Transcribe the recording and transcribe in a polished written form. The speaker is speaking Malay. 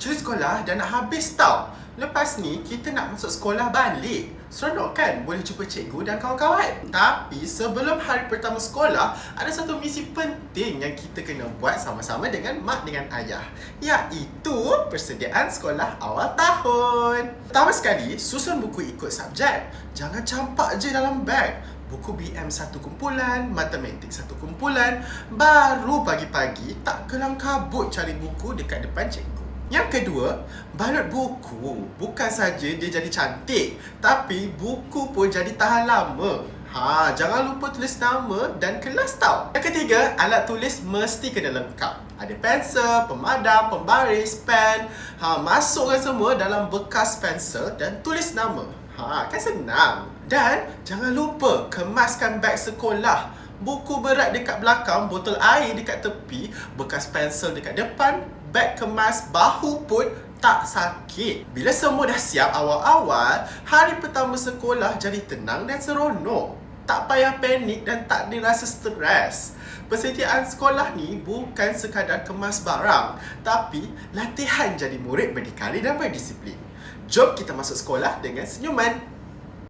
cuti sekolah dah nak habis tau. Lepas ni, kita nak masuk sekolah balik. Seronok kan? Boleh jumpa cikgu dan kawan-kawan. Tapi sebelum hari pertama sekolah, ada satu misi penting yang kita kena buat sama-sama dengan mak dengan ayah, iaitu persediaan sekolah awal tahun. Pertama sekali, susun buku ikut subjek. Jangan campak je dalam beg. Buku BM satu kumpulan, matematik satu kumpulan. Baru pagi-pagi tak kelang kabut cari buku dekat depan cikgu. Yang kedua, balut buku. Bukan saja dia jadi cantik, tapi buku pun jadi tahan lama. Jangan lupa tulis nama dan kelas tau. Yang ketiga, alat tulis mesti kena lengkap. Ada pensel, pemadam, pembaris, pen. Masukkan semua dalam bekas pensel dan tulis nama. Kan senang. Dan jangan lupa kemaskan beg sekolah. Buku berat dekat belakang, botol air dekat tepi, bekas pensel dekat depan, beg kemas, bahu pun tak sakit. Bila semua dah siap awal-awal, hari pertama sekolah jadi tenang dan seronok. Tak payah panik dan tak dirasa stres. Persediaan sekolah ni bukan sekadar kemas barang, tapi latihan jadi murid berdikari dan berdisiplin. Jom kita masuk sekolah dengan senyuman.